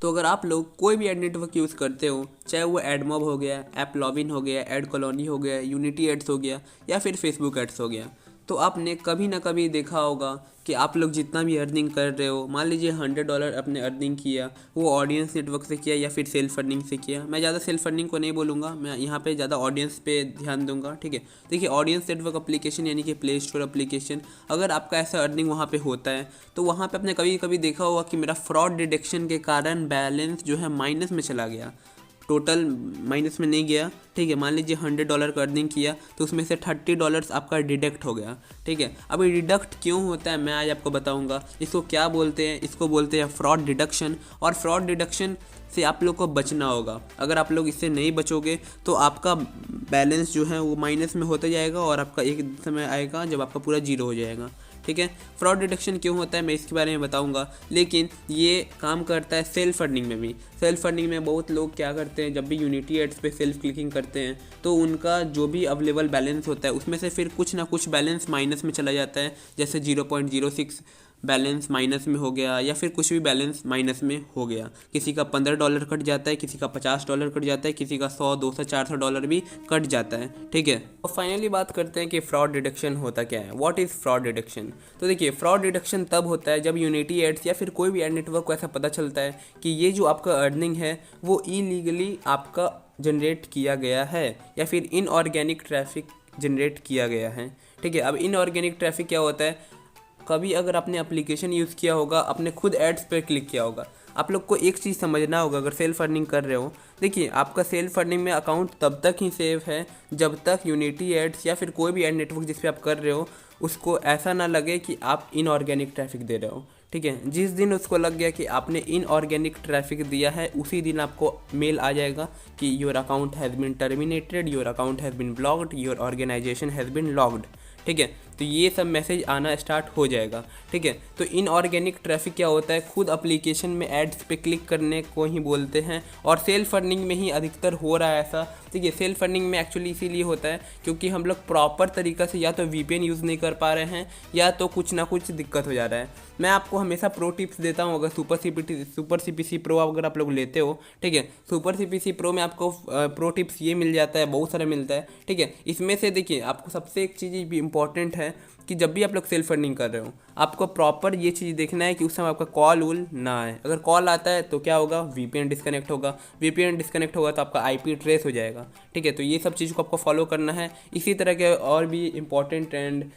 तो अगर आप लोग कोई भी एड नेटवर्क यूज़ करते हो, चाहे वो एडमॉब हो गया, ऐप लॉगिन हो गया, एड कॉलोनी हो गया, यूनिटी एड्स हो गया या फिर फेसबुक एड्स हो गया, तो आपने कभी ना कभी देखा होगा कि आप लोग जितना भी अर्निंग कर रहे हो, मान लीजिए $100 अपने अर्निंग किया, वो ऑडियंस नेटवर्क से किया या फिर सेल्फ अर्निंग से किया। मैं ज़्यादा सेल्फ अर्निंग को नहीं बोलूँगा, मैं यहाँ पे ज़्यादा ऑडियंस पे ध्यान दूंगा, ठीक है। देखिए, ऑडियंस नेटवर्क एप्लीकेशन यानी कि प्ले स्टोर एप्लीकेशन, अगर आपका ऐसा अर्निंग वहाँ पे होता है तो वहाँ पे आपने कभी कभी देखा होगा कि मेरा फ्रॉड डिडक्शन के कारण बैलेंस जो है माइनस में चला गया, टोटल माइनस में नहीं गया, ठीक है। मान लीजिए $100 का अर्निंग किया तो उसमें से $30 आपका डिडक्ट हो गया, ठीक है। अब ये डिडक्ट क्यों होता है मैं आज आपको बताऊंगा। इसको क्या बोलते हैं, इसको बोलते हैं फ्रॉड डिडक्शन। और फ्रॉड डिडक्शन से आप लोग को बचना होगा। अगर आप लोग इससे नहीं बचोगे तो आपका बैलेंस जो है वो माइनस में होता जाएगा और आपका एक समय आएगा जब आपका पूरा जीरो हो जाएगा, ठीक है। फ्रॉड डिडक्शन क्यों होता है मैं इसके बारे में बताऊंगा, लेकिन ये काम करता है सेल्फ अर्निंग में भी। सेल्फ अर्निंग में बहुत लोग क्या करते हैं, जब भी यूनिटी एड्स पे सेल्फ क्लिकिंग करते हैं तो उनका जो भी अवेलेबल बैलेंस होता है उसमें से फिर कुछ ना कुछ बैलेंस माइनस में चला जाता है, जैसे 0.06 बैलेंस माइनस में हो गया या फिर कुछ भी बैलेंस माइनस में हो गया। किसी का $15 कट जाता है, किसी का $50 कट जाता है, किसी का 100, 200, $400 भी कट जाता है, ठीक है। और फाइनली बात करते हैं कि फ्रॉड डिडक्शन होता क्या है, व्हाट इज़ फ्रॉड डिडक्शन। तो देखिए, फ्रॉड डिडक्शन तब होता है जब यूनिटी एड्स या फिर कोई भी एड नेटवर्क को ऐसा पता चलता है कि ये जो आपका अर्निंग है वो इलीगली आपका जनरेट किया गया है या फिर इनऑर्गेनिक ट्रैफिक जनरेट किया गया है, ठीक है। अब इनऑर्गेनिक ट्रैफिक क्या होता है, कभी अगर आपने एप्लीकेशन यूज़ किया होगा, आपने खुद एड्स पर क्लिक किया होगा। आप लोग को एक चीज़ समझना होगा, अगर सेल्फ अर्निंग कर रहे हो, देखिए आपका सेल्फ अर्निंग में अकाउंट तब तक ही सेव है जब तक यूनिटी एड्स या फिर कोई भी एड नेटवर्क जिस पे आप कर रहे हो उसको ऐसा ना लगे कि आप इनऑर्गेनिक ट्रैफिक दे रहे हो, ठीक है। जिस दिन उसको लग गया कि आपने इनऑर्गेनिक ट्रैफिक दिया है उसी दिन आपको मेल आ जाएगा कि your account has been terminated, your account has been blocked, your organisation has been locked, ठीक है। तो ये सब मैसेज आना स्टार्ट हो जाएगा, ठीक है। तो इनऑर्गेनिक ट्रैफिक क्या होता है, खुद एप्लीकेशन में एड्स पे क्लिक करने को ही बोलते हैं और सेल्फ अर्निंग में ही अधिकतर हो रहा है ऐसा, ठीक है। सेल्फ अर्निंग में एक्चुअली इसीलिए होता है क्योंकि हम लोग प्रॉपर तरीक़ा से या तो वीपीएन यूज़ नहीं कर पा रहे हैं या तो कुछ ना कुछ दिक्कत हो जा रहा है। मैं आपको हमेशा प्रो टिप्स देता हूँ, अगर सुपर सीपीसी प्रो अगर आप लोग लेते हो, ठीक है। सुपर सीपीसी प्रो में आपको प्रो टिप्स ये मिल जाता है, बहुत सारा मिलता है, ठीक है। इसमें से देखिए आपको सबसे एक चीज़ भी इंपॉर्टेंट है कि जब भी आप लोग सेल्फ अर्निंग कर रहे हो आपको प्रॉपर ये चीज़ देखना है कि उस समय आपका कॉल वूल ना आए। अगर कॉल आता है तो क्या होगा, वीपीएन डिस्कनेक्ट होगा, वीपीएन डिस्कनेक्ट होगा तो आपका आईपी ट्रेस हो जाएगा, ठीक है। तो ये सब चीज़ को आपको फॉलो करना है। इसी तरह के और भी इंपॉर्टेंट एंड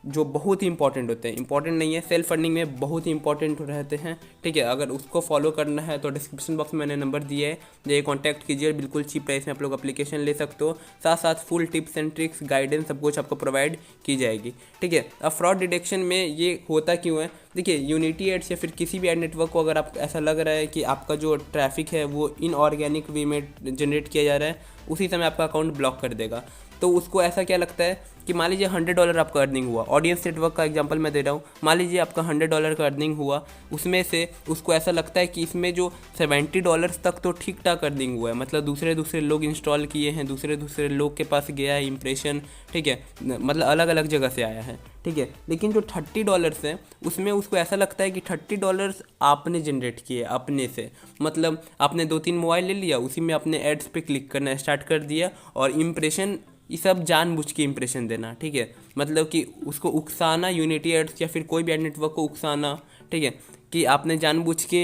जो बहुत ही इंपॉर्टेंट होते हैं, इंपॉर्टेंट नहीं है, सेल्फ अर्निंग में बहुत ही इंपॉर्टेंट रहते हैं, ठीक है। अगर उसको फॉलो करना है तो डिस्क्रिप्शन बॉक्स में मैंने नंबर दिया है, ये कॉन्टैक्ट कीजिए, बिल्कुल चीप प्राइस में आप लोग एप्लीकेशन ले सकते हो, साथ साथ full tips and tricks guidance सब कुछ आपको प्रोवाइड की जाएगी, ठीक है। अब फ्रॉड डिटेक्शन में ये होता क्यों है, देखिए यूनिटी एड्स या फिर किसी भी एड नेटवर्क को अगर आप ऐसा लग रहा है कि आपका जो ट्रैफिक है वो इनऑर्गेनिक वे में जनरेट किया जा रहा है, उसी समय आपका अकाउंट ब्लॉक कर देगा। तो उसको ऐसा क्या लगता है कि मान लीजिए $100 आपका अर्निंग हुआ, ऑडियंस नेटवर्क का एग्जांपल मैं दे रहा हूँ, मान लीजिए आपका $100 का अर्निंग हुआ, उसमें से उसको ऐसा लगता है कि इसमें जो $70 तक तो ठीक ठाक अर्निंग हुआ है, मतलब दूसरे लोग इंस्टॉल किए हैं, दूसरे लोग के पास गया है इंप्रेशन, ठीक है, मतलब अलग अलग जगह से आया है, ठीक है। लेकिन जो $30 है उसमें उसको ऐसा लगता है कि $30 आपने जनरेट किए अपने से, मतलब आपने 2-3 मोबाइल ले लिया, उसी में अपने एड्स पे क्लिक करना स्टार्ट कर दिया और इम्प्रेशन ये सब जानबूझ के इंप्रेशन देना, ठीक है। मतलब कि उसको उकसाना, यूनिटी एड्स या फिर कोई भी एड नेटवर्क को उकसाना, ठीक है, कि आपने जानबूझ के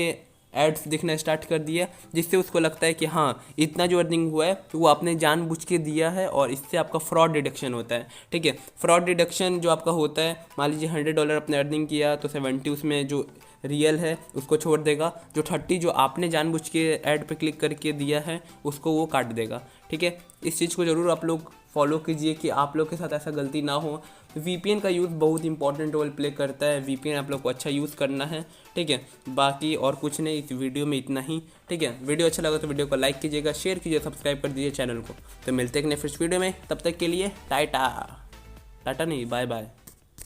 एड्स दिखना स्टार्ट कर दिया जिससे उसको लगता है कि हाँ इतना जो अर्निंग हुआ है तो वो आपने जानबूझ के दिया है और इससे आपका फ्रॉड डिडक्शन होता है, ठीक है। फ्रॉड डिडक्शन जो आपका होता है, मान लीजिए $100 आपने अर्निंग किया तो 70 उसमें जो रियल है उसको छोड़ देगा, जो 30 जो आपने जानबूझ के ऐड पे क्लिक करके दिया है उसको वो काट देगा, ठीक है। इस चीज़ को ज़रूर आप लोग फॉलो कीजिए कि आप लोग के साथ ऐसा गलती ना हो। वीपीएन का यूज़ बहुत इंपॉर्टेंट रोल प्ले करता है, वीपीएन आप लोग को अच्छा यूज़ करना है, ठीक है। बाकी और कुछ नहीं, इस वीडियो में इतना ही, ठीक है। वीडियो अच्छा लगा तो वीडियो को लाइक कीजिएगा, शेयर कीजिए, सब्सक्राइब कर दीजिए चैनल को। तो मिलते हैं नेक्स्ट वीडियो में, तब तक के लिए टाटा नहीं, बाय बाय।